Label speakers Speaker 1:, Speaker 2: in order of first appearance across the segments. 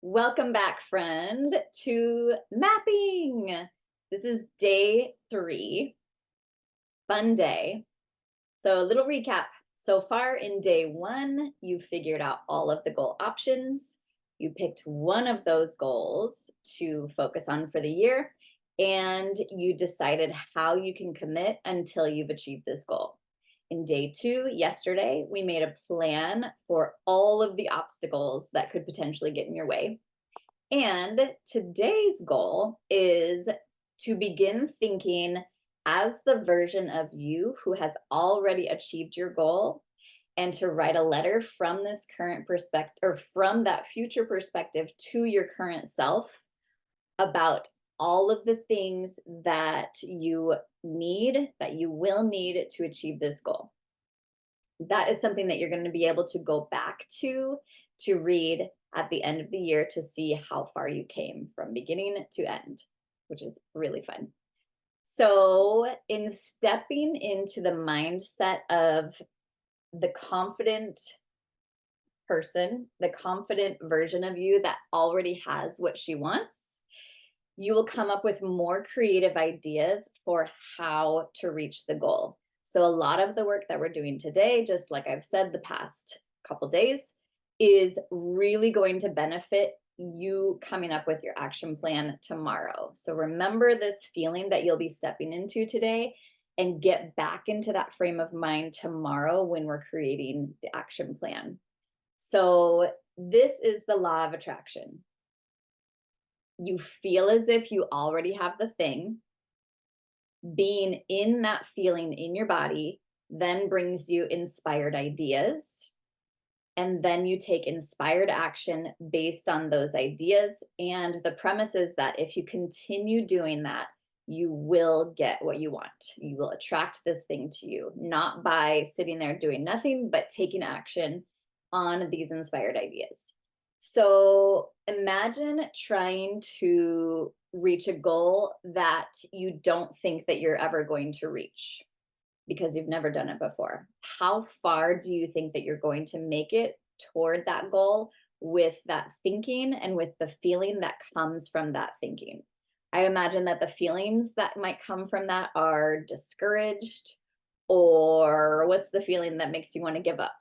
Speaker 1: Welcome back, friend, to mapping. This is day 3, fun day. So a little recap. So far in day 1, you figured out all of the goal options. You picked one of those goals to focus on for the year, and you decided how you can commit until you've achieved this goal. In day 2, yesterday, we made a plan for all of the obstacles that could potentially get in your way. And today's goal is to begin thinking as the version of you who has already achieved your goal, and to write a letter from this current perspective, or from that future perspective, to your current self about all of the things that you need, that you will need to achieve this goal. That is something that you're going to be able to go back to read at the end of the year to see how far you came from beginning to end, which is really fun. So, in stepping into the mindset of the confident person, the confident version of you that already has what she wants, you will come up with more creative ideas for how to reach the goal. So a lot of the work that we're doing today, just like I've said the past couple days, is really going to benefit you coming up with your action plan tomorrow. So remember this feeling that you'll be stepping into today and get back into that frame of mind tomorrow when we're creating the action plan. So this is the law of attraction. You feel as if you already have the thing. Being in that feeling in your body then brings you inspired ideas. And then you take inspired action based on those ideas. And the premise is that if you continue doing that, you will get what you want. You will attract this thing to you, not by sitting there doing nothing, but taking action on these inspired ideas. So imagine trying to reach a goal that you don't think that you're ever going to reach because you've never done it before. How far do you think that you're going to make it toward that goal with that thinking and with the feeling that comes from that thinking? I imagine that the feelings that might come from that are discouraged, or what's the feeling that makes you want to give up?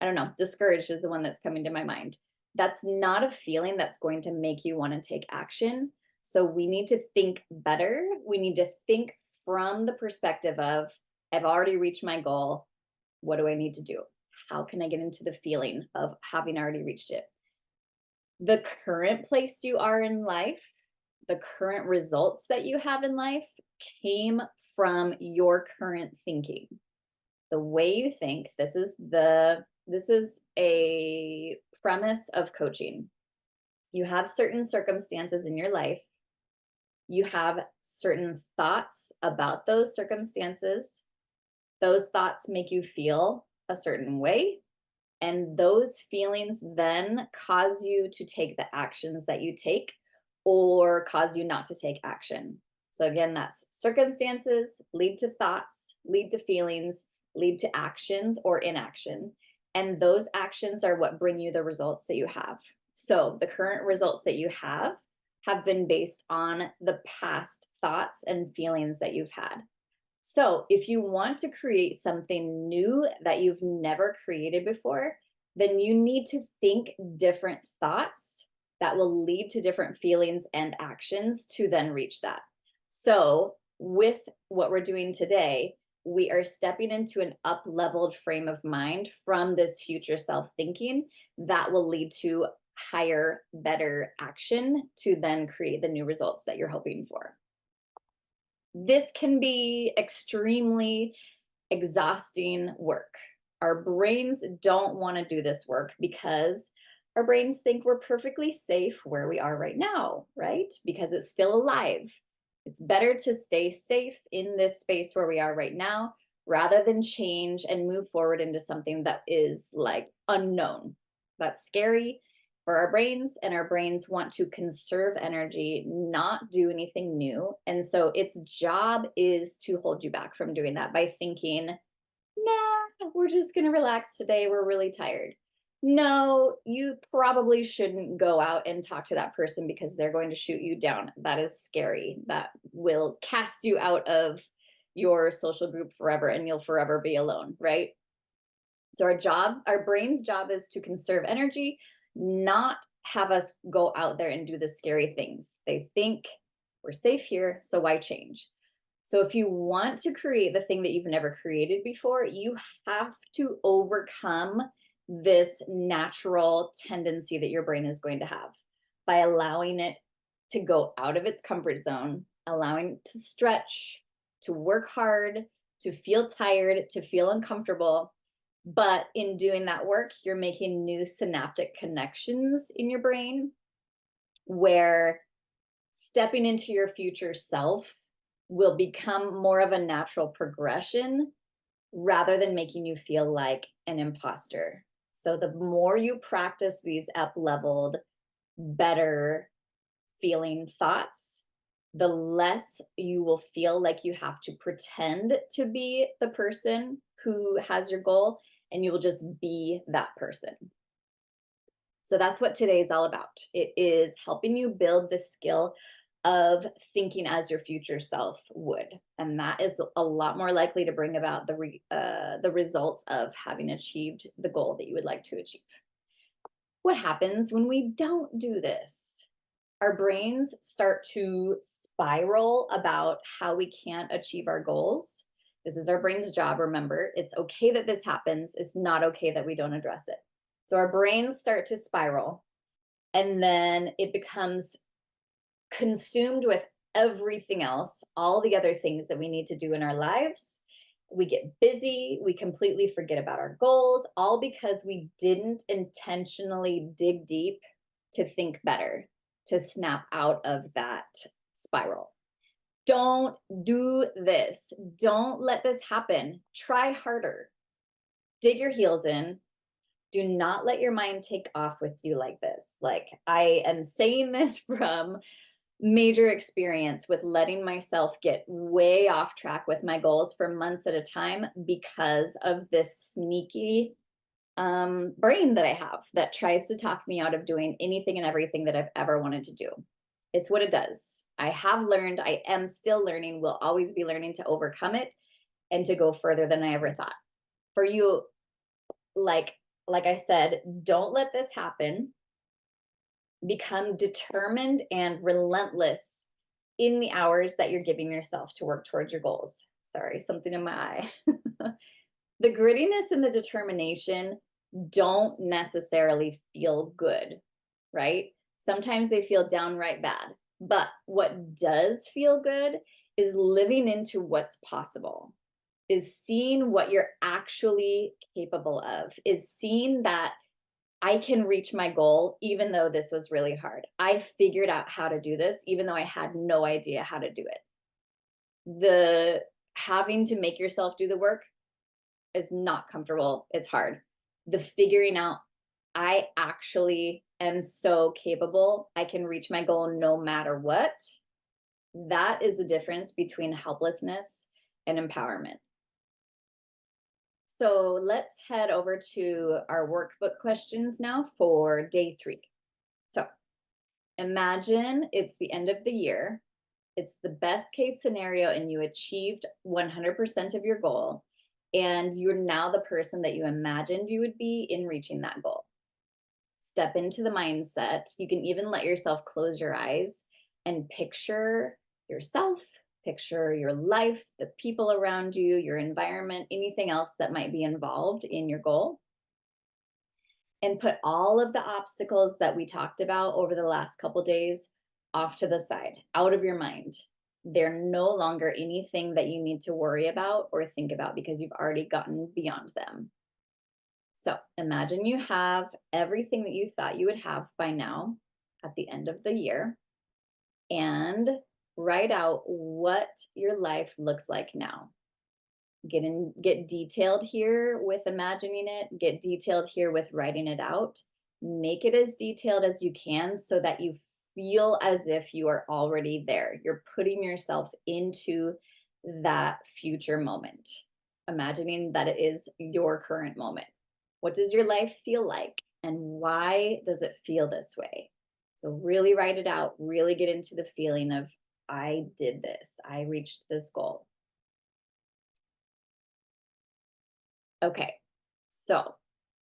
Speaker 1: I don't know. Discouraged is the one that's coming to my mind. That's not a feeling that's going to make you want to take action. So we need to think better. We need to think from the perspective of, I've already reached my goal. What do I need to do? How can I get into the feeling of having already reached it? The current place you are in life, the current results that you have in life came from your current thinking. The way you think, this is a premise of coaching. You have certain circumstances in your life. You have certain thoughts about those circumstances. Those thoughts make you feel a certain way. And those feelings then cause you to take the actions that you take, or cause you not to take action. So again, that's circumstances lead to thoughts, lead to feelings, lead to actions or inaction. And those actions are what bring you the results that you have. So the current results that you have been based on the past thoughts and feelings that you've had. So if you want to create something new that you've never created before, then you need to think different thoughts that will lead to different feelings and actions to then reach that. So with what we're doing today, we are stepping into an up-leveled frame of mind from this future self thinking that will lead to higher, better action to then create the new results that you're hoping for. This can be extremely exhausting work. Our brains don't want to do this work because our brains think we're perfectly safe where we are right now, right? Because it's still alive. It's better to stay safe in this space where we are right now rather than change and move forward into something that is like unknown. That's scary for our brains, and our brains want to conserve energy, not do anything new. And so its job is to hold you back from doing that by thinking, nah, we're just going to relax today. We're really tired. No, you probably shouldn't go out and talk to that person because they're going to shoot you down. That is scary. That will cast you out of your social group forever and you'll forever be alone, right? So our brain's job is to conserve energy, not have us go out there and do the scary things. They think we're safe here, so why change? So if you want to create the thing that you've never created before, you have to overcome this natural tendency that your brain is going to have by allowing it to go out of its comfort zone, allowing it to stretch, to work hard, to feel tired, to feel uncomfortable. But in doing that work, you're making new synaptic connections in your brain where stepping into your future self will become more of a natural progression rather than making you feel like an imposter. So the more you practice these up-leveled, better feeling thoughts, the less you will feel like you have to pretend to be the person who has your goal, and you will just be that person. So that's what today is all about. It is helping you build the skill of thinking as your future self would, and that is a lot more likely to bring about the results of having achieved the goal that you would like to achieve. What happens when we don't do this? Our brains start to spiral about how we can't achieve our goals. This is our brain's job. Remember, it's okay that this happens. It's not okay that we don't address it. So our brains start to spiral, and then it becomes consumed with everything else, all the other things that we need to do in our lives. We get busy, we completely forget about our goals, all because we didn't intentionally dig deep to think better, to snap out of that spiral. Don't do this. Don't let this happen. Try harder. Dig your heels in. Do not let your mind take off with you like this. Like, I am saying this from major experience with letting myself get way off track with my goals for months at a time because of this sneaky brain that I have that tries to talk me out of doing anything and everything that I've ever wanted to do. It's what it does. I have learned, I am still learning, will always be learning to overcome it and to go further than I ever thought. For you, like I said, don't let this happen. Become determined and relentless in the hours that you're giving yourself to work towards your goals. Sorry, something in my eye. The grittiness and the determination don't necessarily feel good, right? Sometimes they feel downright bad. But what does feel good is living into what's possible, is seeing what you're actually capable of, is seeing that I can reach my goal even though this was really hard. I figured out how to do this even though I had no idea how to do it. The having to make yourself do the work is not comfortable. It's hard. The figuring out, I actually am so capable. I can reach my goal no matter what. That is the difference between helplessness and empowerment. So let's head over to our workbook questions now for day 3. So imagine it's the end of the year. It's the best case scenario and you achieved 100% of your goal. And you're now the person that you imagined you would be in reaching that goal. Step into the mindset. You can even let yourself close your eyes and picture yourself, picture your life, the people around you, your environment, anything else that might be involved in your goal. And put all of the obstacles that we talked about over the last couple days off to the side, out of your mind. They're no longer anything that you need to worry about or think about because you've already gotten beyond them. So imagine you have everything that you thought you would have by now at the end of the year, and write out what your life looks like now. Get detailed here with imagining it, get detailed here with writing it out. Make it as detailed as you can so that you feel as if you are already there. You're putting yourself into that future moment, imagining that it is your current moment. What does your life feel like? And why does it feel this way? So really write it out, really get into the feeling of, I did this, I reached this goal. Okay, so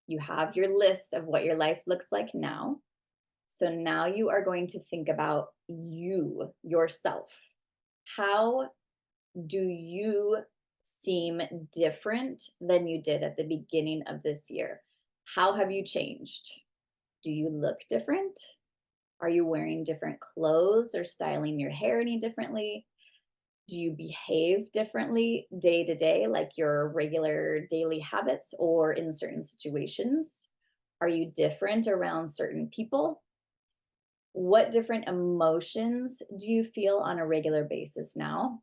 Speaker 1: you have your list of what your life looks like now. So now you are going to think about you, yourself. How do you seem different than you did at the beginning of this year? How have you changed? Do you look different? Are you wearing different clothes or styling your hair any differently? Do you behave differently day to day, like your regular daily habits or in certain situations? Are you different around certain people? What different emotions do you feel on a regular basis now?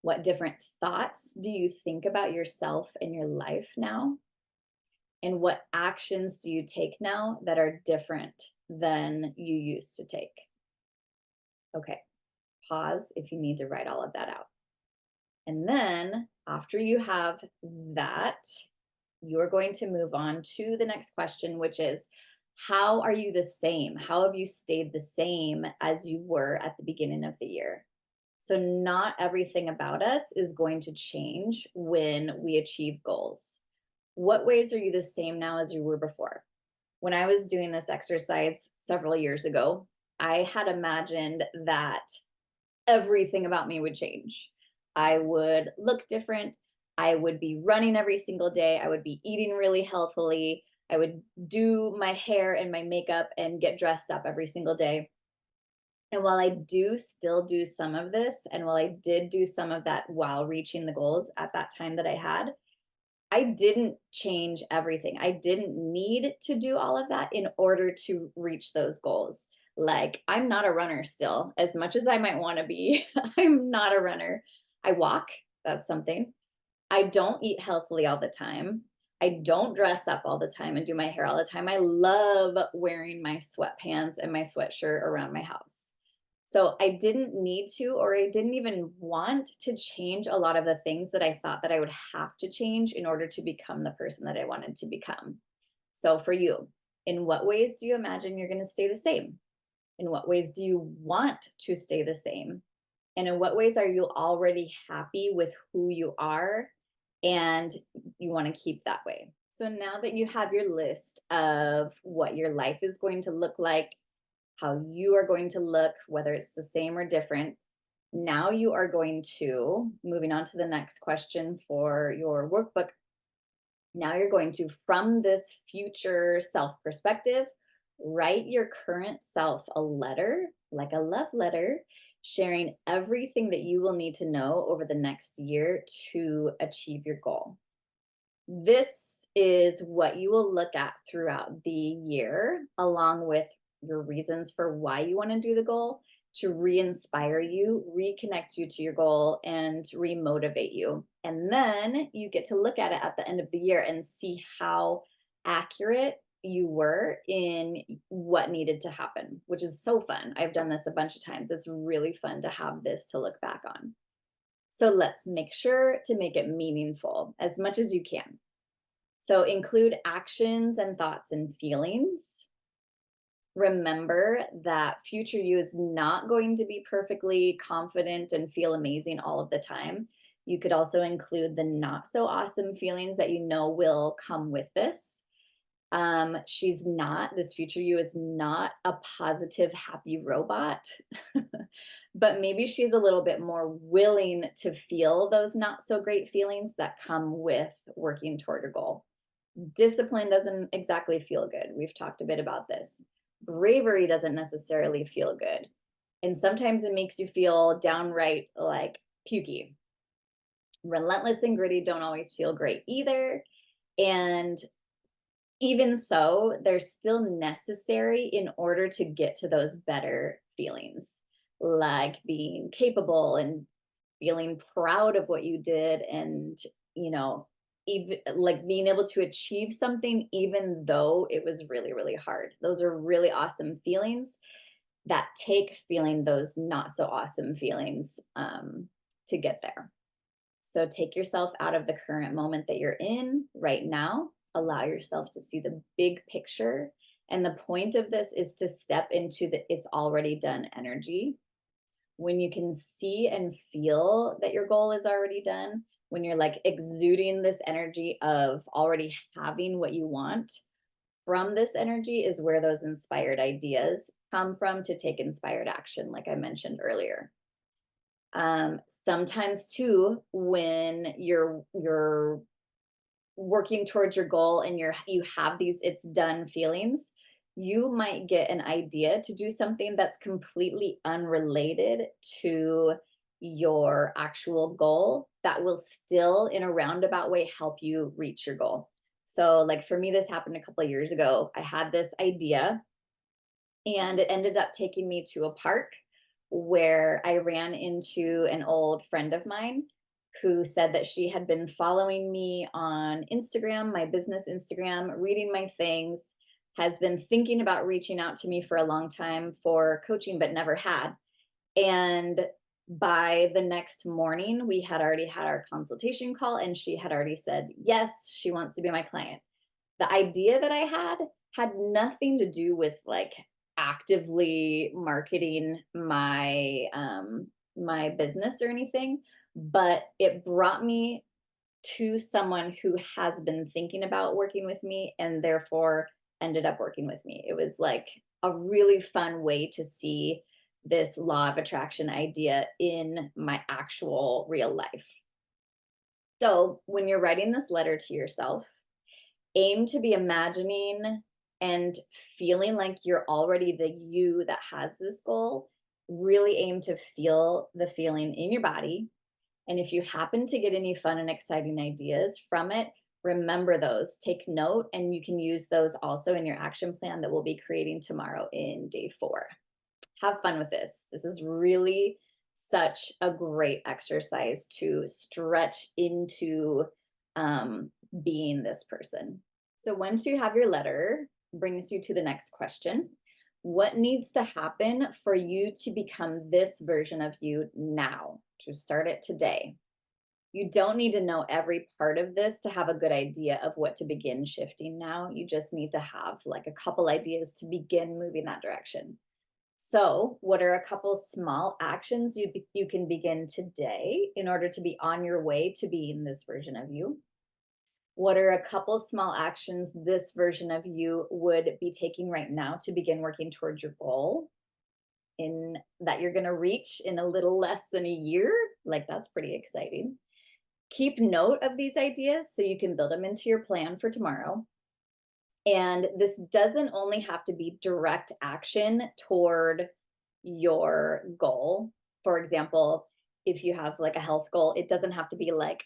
Speaker 1: What different thoughts do you think about yourself and your life now? And what actions do you take now that are different than you used to take? Okay, pause if you need to write all of that out. And then after you have that, you're going to move on to the next question, which is, how are you the same? How have you stayed the same as you were at the beginning of the year? So not everything about us is going to change when we achieve goals. What ways are you the same now as you were before? When I was doing this exercise several years ago, I had imagined that everything about me would change. I would look different. I would be running every single day. I would be eating really healthily. I would do my hair and my makeup and get dressed up every single day. And while I do still do some of this, and while I did do some of that while reaching the goals at that time that I had, I didn't change everything. I didn't need to do all of that in order to reach those goals. Like, I'm not a runner still, as much as I might want to be. I'm not a runner. I walk, that's something. I don't eat healthily all the time. I don't dress up all the time and do my hair all the time. I love wearing my sweatpants and my sweatshirt around my house. So I didn't need to, or I didn't even want to change a lot of the things that I thought that I would have to change in order to become the person that I wanted to become. So for you, in what ways do you imagine you're going to stay the same? In what ways do you want to stay the same? And in what ways are you already happy with who you are and you want to keep that way? So now that you have your list of what your life is going to look like, how you are going to look, whether it's the same or different, now you are going to, moving on to the next question for your workbook, now you're going to, from this future self perspective, write your current self a letter, like a love letter, sharing everything that you will need to know over the next year to achieve your goal. This is what you will look at throughout the year, along with your reasons for why you want to do the goal, to re-inspire you, reconnect you to your goal, and re-motivate you. And then you get to look at it at the end of the year and see how accurate you were in what needed to happen, which is so fun. I've done this a bunch of times. It's really fun to have this to look back on. So let's make sure to make it meaningful as much as you can. So include actions and thoughts and feelings. Remember that future you is not going to be perfectly confident and feel amazing all of the time. You could also include the not so awesome feelings that you know will come with this. This future you is not a positive, happy robot, but maybe she's a little bit more willing to feel those not so great feelings that come with working toward a goal. Discipline doesn't exactly feel good. We've talked a bit about this. Bravery doesn't necessarily feel good. And sometimes it makes you feel downright like pukey. Relentless and gritty don't always feel great either. And even so, they're still necessary in order to get to those better feelings, like being capable and feeling proud of what you did, and, you know, even like being able to achieve something even though it was really, really hard. Those are really awesome feelings that take feeling those not so awesome feelings to get there. So take yourself out of the current moment that you're in right now allow yourself to see the big picture. And the point of this is to step into the it's already done energy. When you can see and feel that your goal is already done, when you're like exuding this energy of already having what you want, from this energy is where those inspired ideas come from to take inspired action, like I mentioned earlier. Sometimes too, when you're working towards your goal and you have these it's done feelings, you might get an idea to do something that's completely unrelated to your actual goal that will still in a roundabout way help you reach your goal. So like for me, this happened a couple of years ago. I had this idea and it ended up taking me to a park where I ran into an old friend of mine who said that she had been following me on Instagram, my business Instagram, reading my things, has been thinking about reaching out to me for a long time for coaching, but never had. And by the next morning, we had already had our consultation call, and she had already said, yes, she wants to be my client. The idea that I had nothing to do with like actively marketing my business or anything, but it brought me to someone who has been thinking about working with me and therefore ended up working with me. It was like a really fun way to see this law of attraction idea in my actual real life. So when you're writing this letter to yourself, aim to be imagining and feeling like you're already the you that has this goal. Really aim to feel the feeling in your body. And if you happen to get any fun and exciting ideas from it, remember those, take note, and you can use those also in your action plan that we'll be creating tomorrow in day 4. Have fun with this. This is really such a great exercise to stretch into being this person. So once you have your letter, brings you to the next question. What needs to happen for you to become this version of you now, to start it today? You don't need to know every part of this to have a good idea of what to begin shifting now. You just need to have like a couple ideas to begin moving that direction. So what are a couple small actions you can begin today in order to be on your way to being this version of you? What are a couple small actions this version of you would be taking right now to begin working towards your goal in that you're going to reach in a little less than a year? Like that's pretty exciting. Keep note of these ideas so you can build them into your plan for tomorrow. And this doesn't only have to be direct action toward your goal. For example, if you have like a health goal, it doesn't have to be like,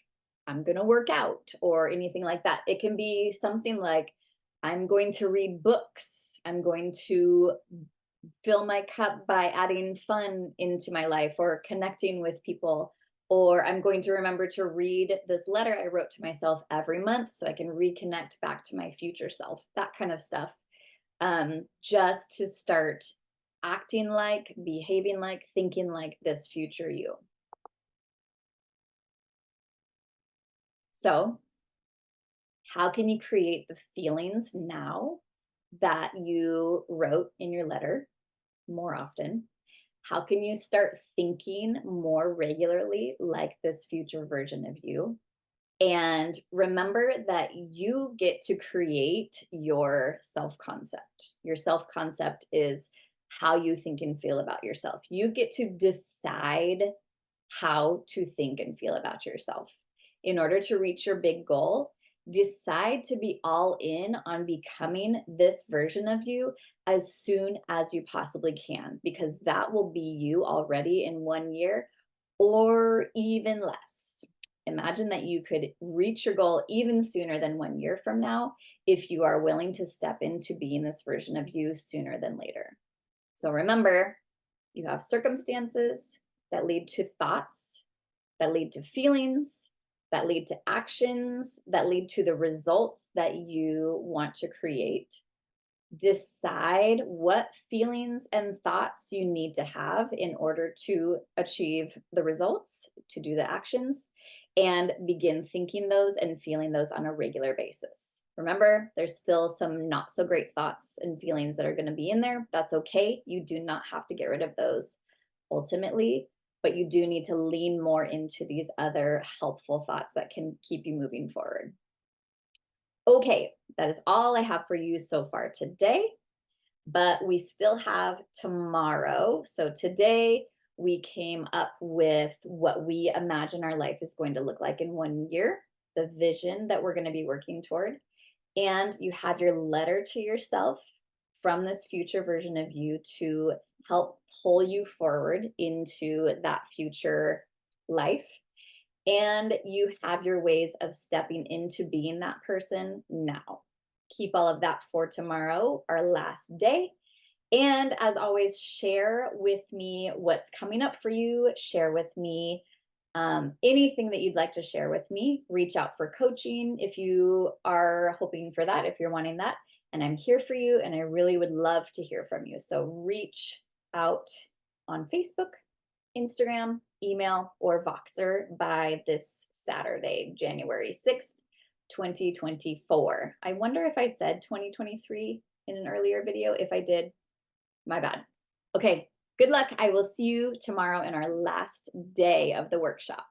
Speaker 1: I'm going to work out or anything like that. It can be something like, I'm going to read books. I'm going to fill my cup by adding fun into my life or connecting with people. Or I'm going to remember to read this letter I wrote to myself every month so I can reconnect back to my future self, that kind of stuff. Just to start acting like, behaving like, thinking like this future you. So how can you create the feelings now that you wrote in your letter more often? How can you start thinking more regularly like this future version of you? And remember that you get to create your self-concept. Your self-concept is how you think and feel about yourself. You get to decide how to think and feel about yourself. In order to reach your big goal, decide to be all in on becoming this version of you as soon as you possibly can, because that will be you already in 1 year or even less. Imagine that you could reach your goal even sooner than 1 year from now if you are willing to step into being this version of you sooner than later. So remember, you have circumstances that lead to thoughts, that lead to feelings, that lead to actions, that lead to the results that you want to create. Decide what feelings and thoughts you need to have in order to achieve the results, to do the actions, and begin thinking those and feeling those on a regular basis. Remember, there's still some not so great thoughts and feelings that are going to be in there. That's okay. You do not have to get rid of those ultimately, but you do need to lean more into these other helpful thoughts that can keep you moving forward. Okay, that is all I have for you so far today, but we still have tomorrow. So today we came up with what we imagine our life is going to look like in 1 year, the vision that we're going to be working toward. And you have your letter to yourself from this future version of you to help pull you forward into that future life. And you have your ways of stepping into being that person now. Keep all of that for tomorrow, our last day. And as always, share with me what's coming up for you. Share with me anything that you'd like to share with me. Reach out for coaching if you are hoping for that, if you're wanting that. And I'm here for you, and I really would love to hear from you. So reach out on Facebook, Instagram, email, or Voxer by this Saturday, January 6th, 2024. I wonder if I said 2023 in an earlier video. If I did, my bad. Okay, good luck. I will see you tomorrow in our last day of the workshop.